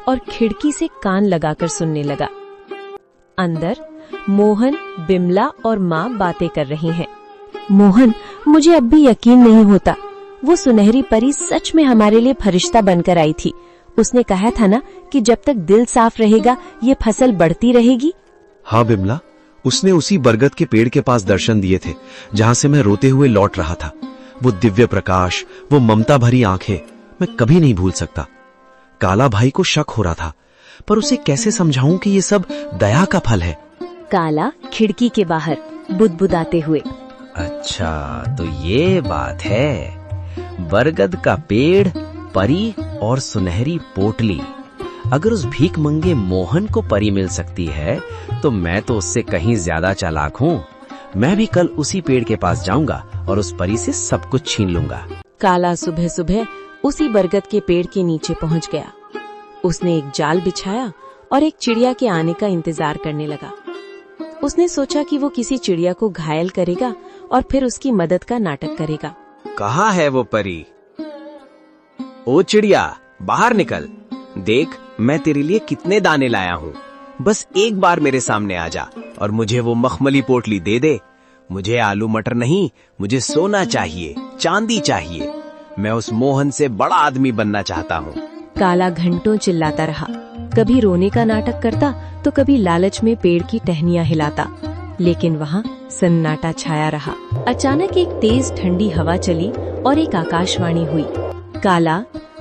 और खिड़की से कान लगाकर सुनने लगा। अंदर मोहन, बिमला और माँ बातें कर रही हैं। मोहन, मुझे अब भी यकीन नहीं होता, वो सुनहरी परी सच में हमारे लिए फरिश्ता बनकर आई थी। उसने कहा था ना कि जब तक दिल साफ रहेगा ये फसल बढ़ती रहेगी। हाँ बिमला, उसने उसी बरगद के पेड़ के पास दर्शन दिए थे जहाँ से मैं रोते हुए लौट रहा था। वो दिव्य प्रकाश, वो ममता भरी आंखें मैं कभी नहीं भूल सकता। काला भाई को शक हो रहा था, पर उसे कैसे समझाऊं कि ये सब दया का फल है। काला खिड़की के बाहर बुदबुदाते हुए, अच्छा तो ये बात है, बरगद का पेड़, परी और सुनहरी पोटली। अगर उस भीख मंगे मोहन को परी मिल सकती है तो मैं तो उससे कहीं ज्यादा चालाक हूँ। मैं भी कल उसी पेड़ के पास जाऊंगा और उस परी से सब कुछ छीन लूंगा। काला सुबह सुबह उसी बरगद के पेड़ के नीचे पहुंच गया। उसने एक जाल बिछाया और एक चिड़िया के आने का इंतजार करने लगा। उसने सोचा कि वो किसी चिड़िया को घायल करेगा और फिर उसकी मदद का नाटक करेगा। कहाँ है वो परी? ओ चिड़िया, बाहर निकल। देख मैं तेरे लिए कितने दाने लाया हूँ। बस एक बार मेरे सामने आ जा और मुझे वो मखमली पोटली दे दे। मुझे आलू मटर नहीं, मुझे सोना चाहिए, चांदी चाहिए। मैं उस मोहन से बड़ा आदमी बनना चाहता हूँ। काला घंटों चिल्लाता रहा, कभी रोने का नाटक करता तो कभी लालच में पेड़ की टहनियां हिलाता, लेकिन वहाँ सन्नाटा छाया रहा। अचानक एक तेज ठंडी हवा चली और एक आकाशवाणी हुई। काला,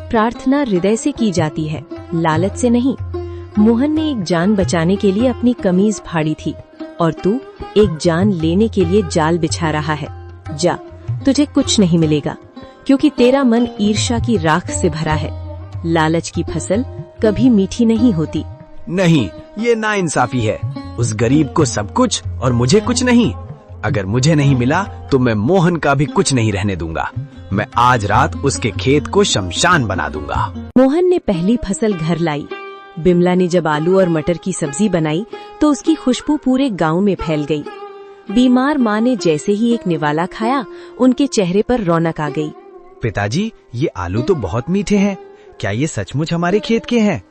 प्रार्थना हृदय से की जाती है, लालच से नहीं। मोहन ने एक जान बचाने के लिए अपनी कमीज फाड़ी थी और तू एक जान लेने के लिए जाल बिछा रहा है। जा, तुझे कुछ नहीं मिलेगा क्योंकि तेरा मन ईर्ष्या की राख से भरा है। लालच की फसल कभी मीठी नहीं होती। नहीं, ये नाइंसाफी है। उस गरीब को सब कुछ और मुझे कुछ नहीं। अगर मुझे नहीं मिला तो मैं मोहन का भी कुछ नहीं रहने दूंगा। मैं आज रात उसके खेत को शमशान बना दूंगा। मोहन ने पहली फसल घर लाई। बिमला ने जब आलू और मटर की सब्जी बनाई तो उसकी खुशबू पूरे गांव में फैल गई। बीमार माँ ने जैसे ही एक निवाला खाया, उनके चेहरे पर रौनक आ गई। पिताजी, ये आलू तो बहुत मीठे हैं। क्या ये सचमुच हमारे खेत के हैं?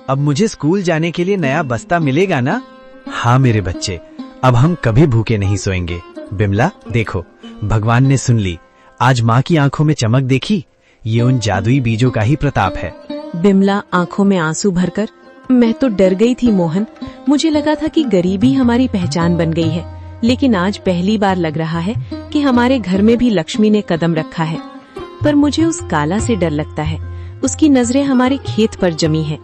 अब मुझे स्कूल जाने के लिए नया बस्ता मिलेगा ना? हाँ मेरे बच्चे, अब हम कभी भूखे नहीं सोएंगे। बिमला देखो, भगवान ने सुन ली। आज माँ की आंखों में चमक देखी? ये उन जादुई बीजों का ही प्रताप है। बिमला आंखों में आंसू भरकर, मैं तो डर गई थी मोहन। मुझे लगा था कि गरीबी हमारी पहचान बन गई है, लेकिन आज पहली बार लग रहा है कि हमारे घर में भी लक्ष्मी ने कदम रखा है। पर मुझे उस काला से डर लगता है। उसकी नजरें हमारे खेत पर जमी हैं।